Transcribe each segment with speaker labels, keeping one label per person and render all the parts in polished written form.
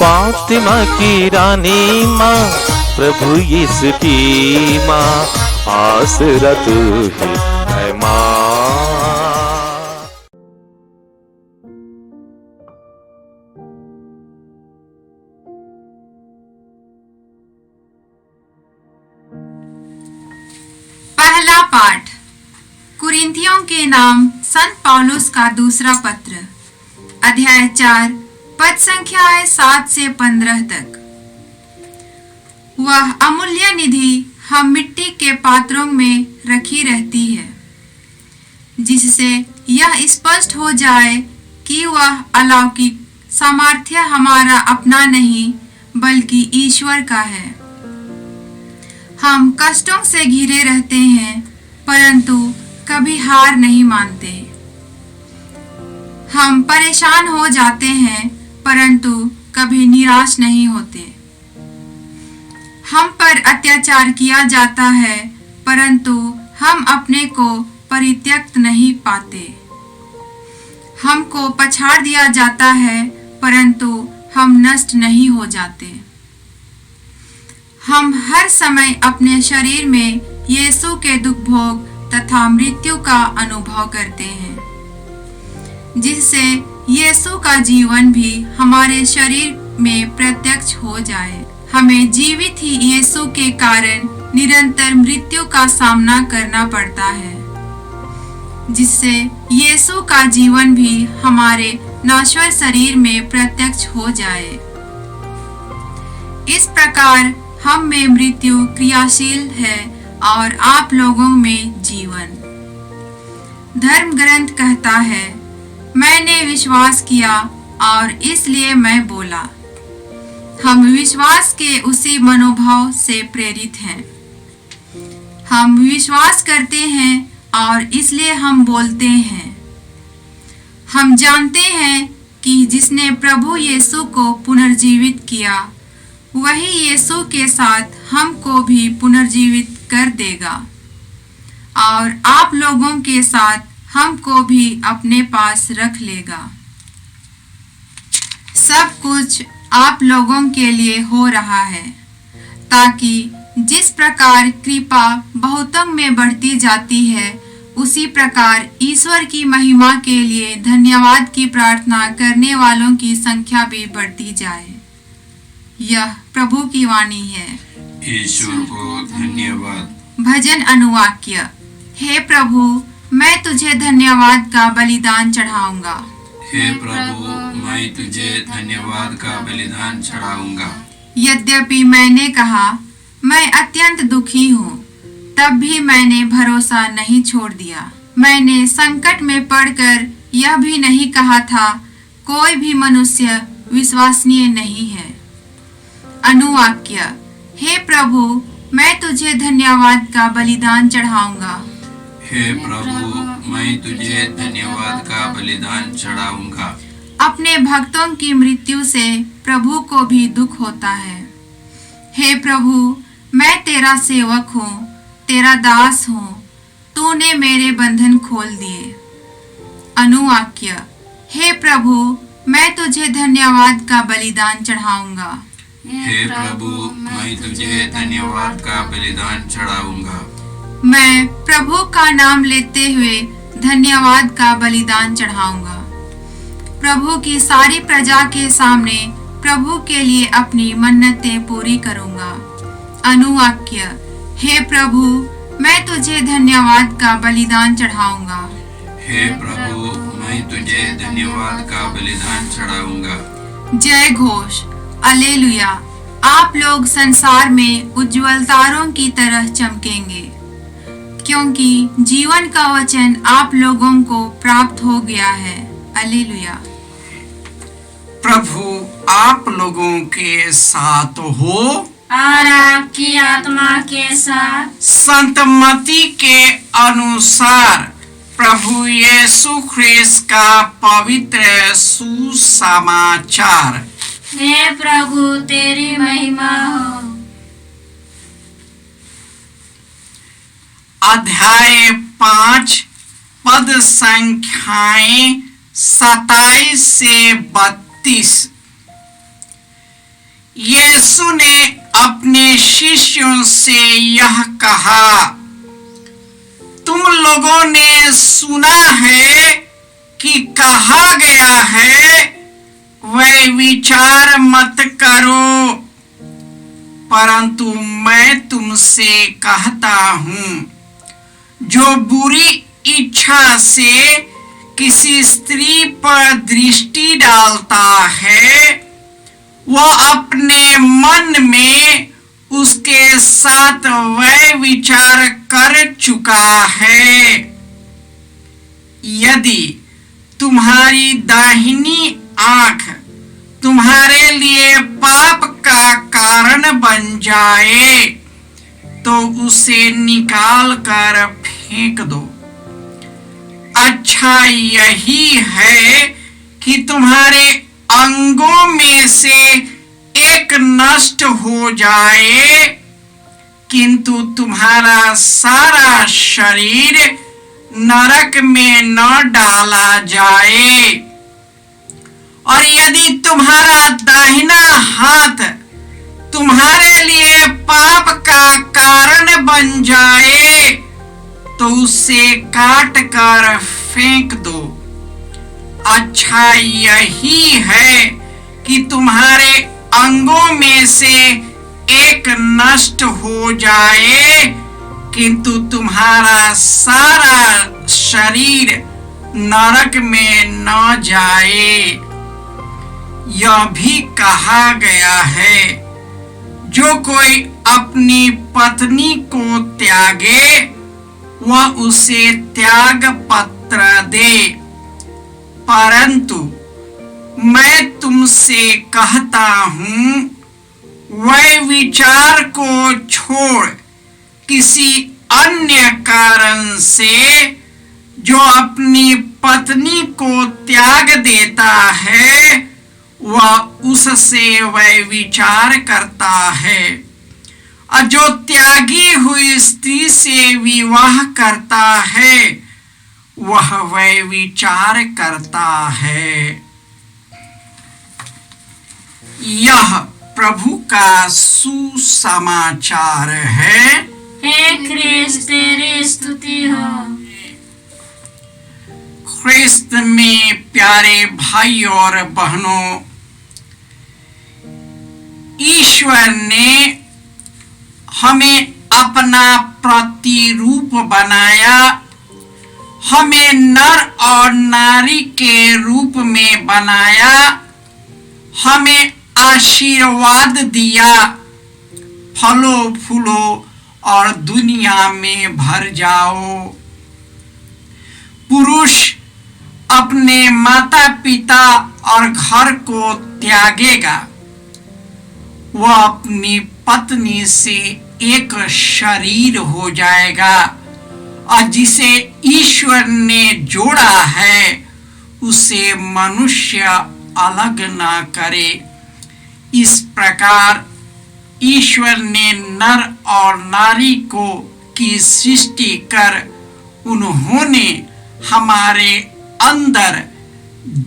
Speaker 1: फातिमा की रानी माँ, प्रभु यीशु की माँ, आसरा तू ही है माँ।
Speaker 2: पहला पाठ कुरिन्थियों के नाम संत पौलुस का दूसरा पत्र, अध्याय 4, पद संख्याएं 7 से 15 तक। वह अमूल्य निधि हम मिट्टी के पात्रों में रखी रहती है, जिससे यह स्पष्ट हो जाए कि वह अलौकिक सामर्थ्य हमारा अपना नहीं बल्कि ईश्वर का है। हम कष्टों से घिरे रहते हैं, परंतु कभी हार नहीं मानते। हम परेशान हो जाते हैं, परंतु कभी निराश नहीं होते। हम पर अत्याचार किया जाता है, परंतु हम अपने को परित्यक्त नहीं पाते। हमको पछाड़ दिया जाता है, परंतु हम नष्ट नहीं हो जाते। हम हर समय अपने शरीर में यीशु के दुख भोग तथा मृत्यु का अनुभव करते हैं, जिससे यीशु का जीवन भी हमारे शरीर में प्रत्यक्ष हो जाए। हमें जीवित ही यीशु के कारण निरंतर मृत्यु का सामना करना पड़ता है, जिससे यीशु का जीवन भी हमारे नश्वर शरीर में प्रत्यक्ष हो जाए। इस प्रकार हम में मृत्यु क्रियाशील है और आप लोगों में जीवन। धर्म ग्रंथ कहता है, मैंने विश्वास किया और इसलिए मैं बोला। हम विश्वास के उसी मनोभाव से प्रेरित हैं। हम विश्वास करते हैं और इसलिए हम बोलते हैं। हम जानते हैं कि जिसने प्रभु यीशु को पुनर्जीवित किया, वही यीशु के साथ हमको भी पुनर्जीवित कर देगा और आप लोगों के साथ हमको भी अपने पास रख लेगा। सब कुछ आप लोगों के लिए हो रहा है, ताकि जिस प्रकार कृपा बहुतों में बढ़ती जाती है, उसी प्रकार ईश्वर की महिमा के लिए धन्यवाद की प्रार्थना करने वालों की संख्या भी बढ़ती जाए। यह प्रभु की वाणी है।
Speaker 3: ईश्वर को धन्यवाद।
Speaker 2: भजन अनुवाक्य। हे प्रभु, मैं तुझे धन्यवाद का बलिदान चढ़ाऊंगा।
Speaker 3: हे प्रभु, मैं तुझे धन्यवाद का बलिदान चढ़ाऊंगा।
Speaker 2: यद्यपि मैंने कहा मैं अत्यंत दुखी हूँ, तब भी मैंने भरोसा नहीं छोड़ दिया। मैंने संकट में पड़कर यह भी नहीं कहा था, कोई भी मनुष्य विश्वसनीय नहीं है। अनुवाक्य। हे प्रभु, मैं तुझे धन्यवाद का बलिदान चढ़ाऊंगा।
Speaker 3: हे प्रभु, मैं तुझे धन्यवाद का बलिदान चढ़ाऊंगा।
Speaker 2: अपने भक्तों की मृत्यु से प्रभु को भी दुख होता है। हे प्रभु, मैं तेरा सेवक हूँ, तेरा दास हूँ, तूने मेरे बंधन खोल दिए। अनुवाक्य। हे प्रभु, मैं तुझे धन्यवाद का बलिदान चढ़ाऊंगा।
Speaker 3: हे प्रभु, मैं तुझे धन्यवाद का बलिदान चढ़ाऊंगा।
Speaker 2: मैं प्रभु का नाम लेते हुए धन्यवाद का बलिदान चढ़ाऊंगा। प्रभु की सारी प्रजा के सामने प्रभु के लिए अपनी मन्नतें पूरी करूंगा। अनुवाक्य। हे प्रभु, मैं तुझे धन्यवाद का बलिदान चढ़ाऊंगा।
Speaker 3: हे प्रभु, मैं तुझे धन्यवाद का बलिदान चढ़ाऊंगा।
Speaker 2: जय घोष। अलेलुया। आप लोग संसार में उज्जवल तारों की तरह चमकेंगे, क्योंकि जीवन का वचन आप लोगों को प्राप्त हो गया है। अलेलुया।
Speaker 4: प्रभु आप लोगों के साथ हो
Speaker 5: और आपकी आत्मा के साथ।
Speaker 4: संत मत्ती के अनुसार प्रभु यीशु ख्रिस्त का पवित्र सुसमाचार।
Speaker 5: हे प्रभु, तेरी महिमा हो।
Speaker 4: अध्याय 5 पद संख्याएं 27 से 32। यीशु ने अपने शिष्यों से यह कहा, तुम लोगों ने सुना है कि कहा गया है, वह विचार मत करो, परंतु मैं तुमसे कहता हूं, जो बुरी इच्छा से किसी स्त्री पर दृष्टि डालता है, वह अपने मन में उसके साथ वह विचार कर चुका है। यदि तुम्हारी दाहिनी आंख तुम्हारे लिए पाप का कारण बन जाए तो उसे निकाल कर फेंक दो। अच्छा यही है कि तुम्हारे अंगों में से एक नष्ट हो जाए, किंतु तुम्हारा सारा शरीर नरक में न डाला जाए। और यदि तुम्हारा दाहिना हाथ तुम्हारे लिए पाप का कारण बन जाए तो उसे काट कर फेंक दो। अच्छा यही है कि तुम्हारे अंगों में से एक नष्ट हो जाए, किंतु तुम्हारा सारा शरीर नरक में न जाए। यह भी कहा गया है, जो कोई अपनी पत्नी को त्यागे वह उसे त्याग पत्र दे। परंतु मैं तुमसे कहता हूं, वह विचार को छोड़ किसी अन्य कारण से जो अपनी पत्नी को त्याग देता है, वह उससे वह विचार करता है। और जो त्यागी हुई स्त्री से विवाह करता है, वह विचार करता है। यह प्रभु का सुसमाचार है।
Speaker 5: हे ख्रिस्त तेरी स्तुति हो।
Speaker 4: ख्रिस्त में प्यारे भाई और बहनों, ईश्वर ने हमें अपना प्रतिरूप बनाया, हमें नर और नारी के रूप में बनाया, हमें आशीर्वाद दिया, फलो फूलो और दुनिया में भर जाओ। पुरुष अपने माता पिता और घर को त्यागेगा, वह अपनी पत्नी से एक शरीर हो जाएगा, और जिसे ईश्वर ने जोड़ा है उसे मनुष्य अलग ना करे। इस प्रकार ईश्वर ने नर और नारी को की सृष्टि कर उन्होंने हमारे अंदर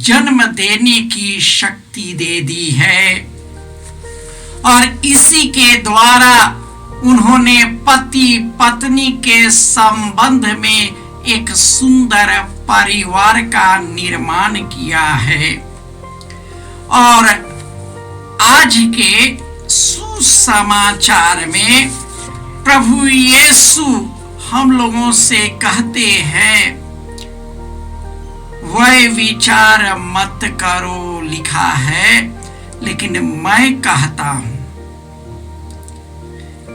Speaker 4: जन्म देने की शक्ति दे दी है, और इसी के द्वारा उन्होंने पति पत्नी के संबंध में एक सुंदर परिवार का निर्माण किया है। और आज के सुसमाचार में प्रभु यीशु हम लोगों से कहते हैं, वह विचार मत करो लिखा है, लेकिन मैं कहता हूं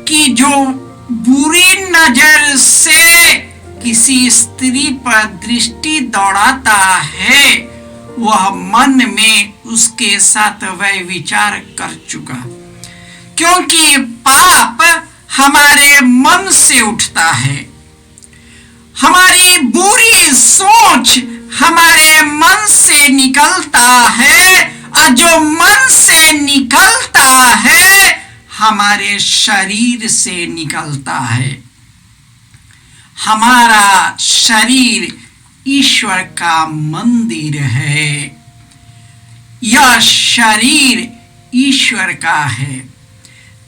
Speaker 4: कि जो बुरी नजर से किसी स्त्री पर दृष्टि दौड़ाता है, वह मन में उसके साथ वह विचार कर चुका, क्योंकि पाप हमारे मन से उठता है। हमारी बुरी सोच हमारे मन से निकलता है, और जो मन से निकलता है हमारे शरीर से निकलता है। हमारा शरीर ईश्वर का मंदिर है। यह शरीर ईश्वर का है,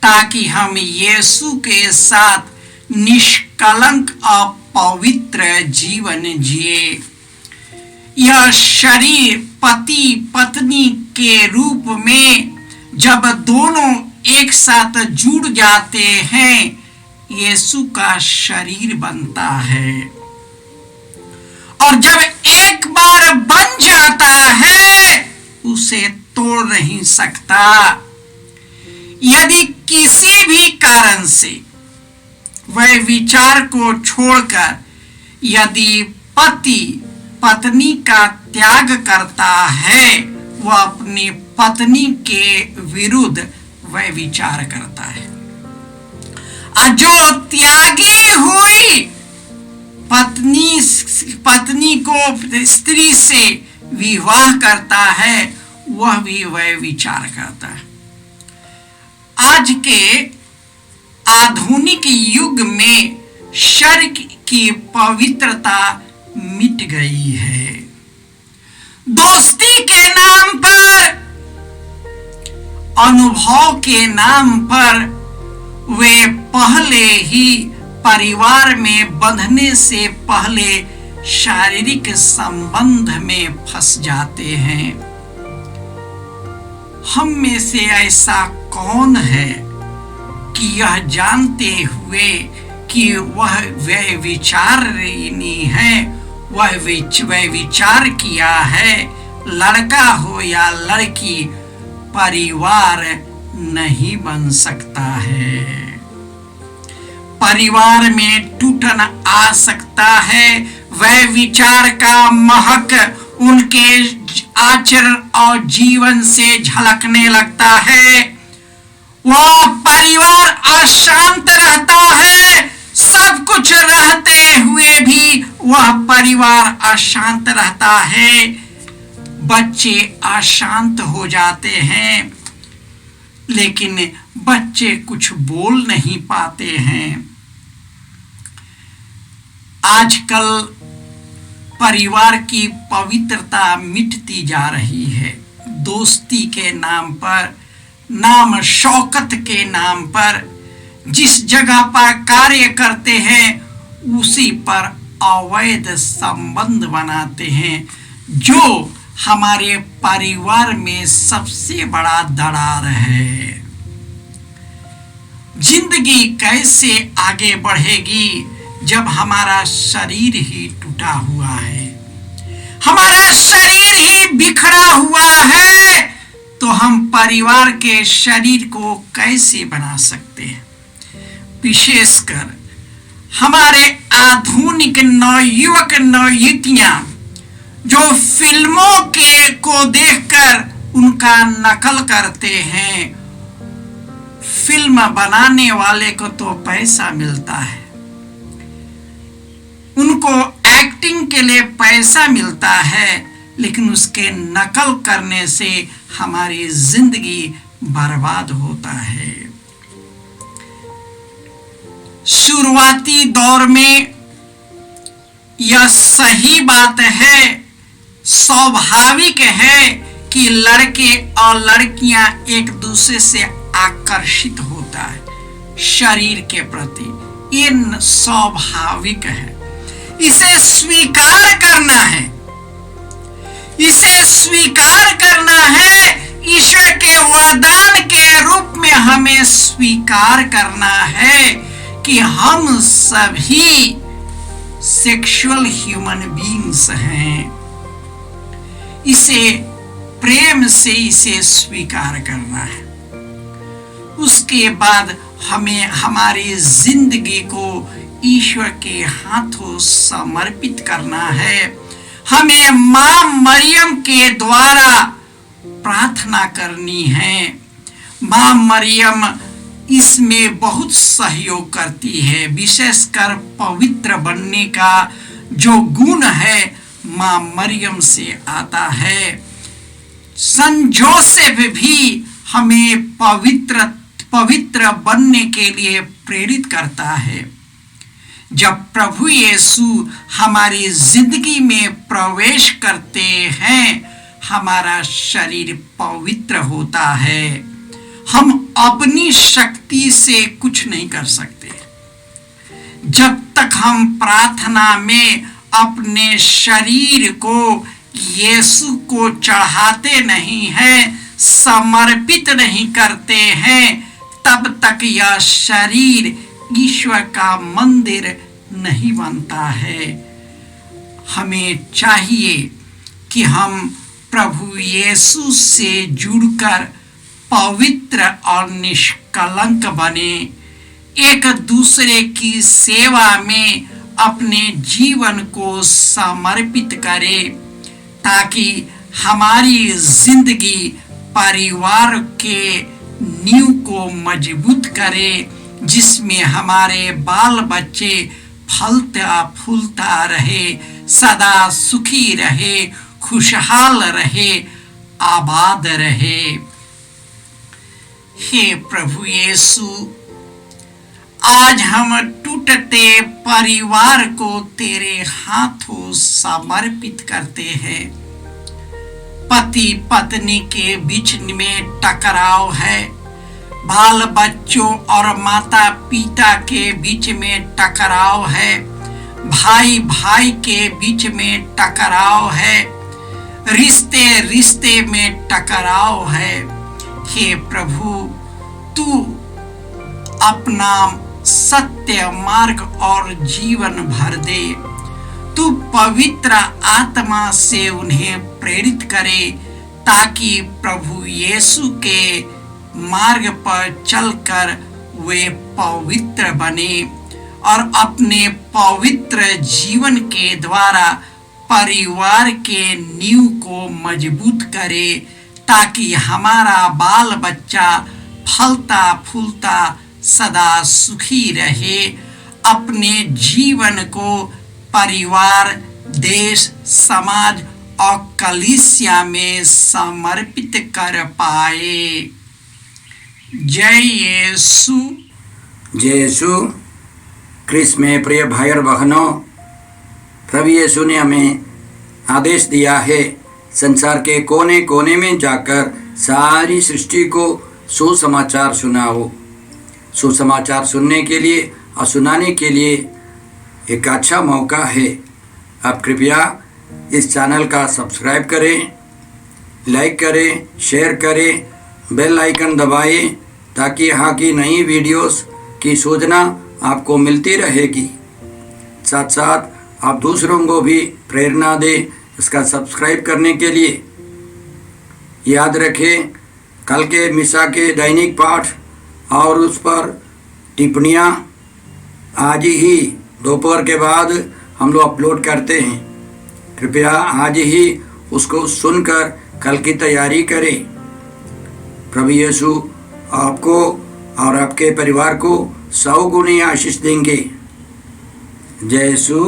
Speaker 4: ताकि हम यीशु के साथ निष्कलंक और पवित्र जीवन जिए। यह शरीर पति पत्नी के रूप में जब दोनों एक साथ जुड़ जाते हैं, यीशु का शरीर बनता है। और जब एक बार बन जाता है, उसे तोड़ नहीं सकता। यदि किसी भी कारण से वह विचार को छोड़कर यदि पति पत्नी का त्याग करता है, वह अपनी पत्नी के विरुद्ध वह विचार करता है। और जो त्यागी हुई पत्नी को स्त्री से विवाह करता है, वह भी वह विचार करता है। आज के आधुनिक युग में शरीर की पवित्रता मिट गई है। दोस्ती के नाम पर, अनुभव के नाम पर वे पहले ही परिवार में बंधने से पहले शारीरिक संबंध में फंस जाते हैं। हम में से ऐसा कौन है कि यह जानते हुए कि वह विचारहीनी है, वह विचार किया है, लड़का हो या लड़की, परिवार नहीं बन सकता है। परिवार में टूटन आ सकता है। वह विचार का महक उनके आचरण और जीवन से झलकने लगता है। वह परिवार अशांत रहता है। सब कुछ रहते हुए भी वह परिवार अशांत रहता है। बच्चे अशांत हो जाते हैं, लेकिन बच्चे कुछ बोल नहीं पाते हैं। आजकल परिवार की पवित्रता मिटती जा रही है। दोस्ती के नाम पर, नाम शौकत के नाम पर, जिस जगह पर कार्य करते हैं उसी पर अवैध संबंध बनाते हैं, जो हमारे परिवार में सबसे बड़ा दरार है। जिंदगी कैसे आगे बढ़ेगी जब हमारा शरीर ही टूटा हुआ है, हमारा शरीर ही बिखरा हुआ है, तो हम परिवार के शरीर को कैसे बना सकते हैं? विशेषकर हमारे आधुनिक नवयुवक नवयुवतियां जो फिल्मों को देखकर उनका नकल करते हैं। फिल्म बनाने वाले को तो पैसा मिलता है, उनको एक्टिंग के लिए पैसा मिलता है, लेकिन उसके नकल करने से हमारी जिंदगी बर्बाद होता है। शुरुआती दौर में यह सही बात है, स्वाभाविक है कि लड़के और लड़कियां एक दूसरे से आकर्षित होता है शरीर के प्रति। ये स्वाभाविक है, इसे स्वीकार करना है, इसे स्वीकार करना है। ईश्वर के वरदान के रूप में हमें स्वीकार करना है कि हम सभी सेक्सुअल ह्यूमन बीइंग्स हैं। इसे प्रेम से इसे स्वीकार करना है। उसके बाद हमें हमारी जिंदगी को ईश्वर के हाथों समर्पित करना है। हमें मां मरियम के द्वारा प्रार्थना करनी है। मां मरियम इसमें बहुत सहयोग करती है। विशेषकर पवित्र बनने का जो गुण है मां मरियम से आता है। सन जोसेफ भी हमें पवित्र बनने के लिए प्रेरित करता है। जब प्रभु यीशु हमारी जिंदगी में प्रवेश करते हैं, हमारा शरीर पवित्र होता है। अपनी शक्ति से कुछ नहीं कर सकते। जब तक हम प्रार्थना में अपने शरीर को यीशु को चढ़ाते नहीं हैं, समर्पित नहीं करते हैं, तब तक यह शरीर ईश्वर का मंदिर नहीं बनता है। हमें चाहिए कि हम प्रभु यीशु से जुड़कर पवित्र और निष्कलंक बने, एक दूसरे की सेवा में अपने जीवन को समर्पित करें, ताकि हमारी जिंदगी परिवार के नींव को मजबूत करे, जिसमें हमारे बाल बच्चे फलता फूलता रहे, सदा सुखी रहे, खुशहाल रहे, आबाद रहे। हे प्रभु यीशु, आज हम टूटते परिवार को तेरे हाथों समर्पित करते हैं। पति पत्नी के बीच में टकराव है, बाल बच्चों और माता पिता के बीच में टकराव है, भाई भाई के बीच में टकराव है, रिश्ते रिश्ते में टकराव है। हे प्रभु, तू अपना सत्य मार्ग और जीवन भर दे। तू पवित्र आत्मा से उन्हें प्रेरित करे, ताकि प्रभु यीशु के मार्ग पर चलकर वे पवित्र बने और अपने पवित्र जीवन के द्वारा परिवार के नींव को मजबूत करे, ताकि हमारा बाल बच्चा फलता फूलता सदा सुखी रहे, अपने जीवन को परिवार, देश, समाज और कलीसिया में समर्पित कर पाए। जय यीशु।
Speaker 6: जय यीशु क्रिस्त में प्रिय भाई और बहनों, प्रभु यीशु ने हमें आदेश दिया है संसार के कोने कोने में जाकर सारी सृष्टि को सुसमाचार सुनाओ। सुसमाचार सुनने के लिए और सुनाने के लिए एक अच्छा मौका है। आप कृपया इस चैनल का सब्सक्राइब करें, लाइक करें, शेयर करें, बेल आइकन दबाएं, ताकि यहाँ की नई वीडियोस की सूचना आपको मिलती रहेगी। साथ साथ आप दूसरों को भी प्रेरणा दें इसका सब्सक्राइब करने के लिए। याद रखें, कल के मिसा के दैनिक पाठ और उस पर टिप्पणियाँ आज ही दोपहर के बाद हम लोग अपलोड करते हैं। कृपया आज ही उसको सुनकर कल की तैयारी करें। प्रभु यीशु आपको और आपके परिवार को 100 गुनी आशीष देंगे। जय यीशु।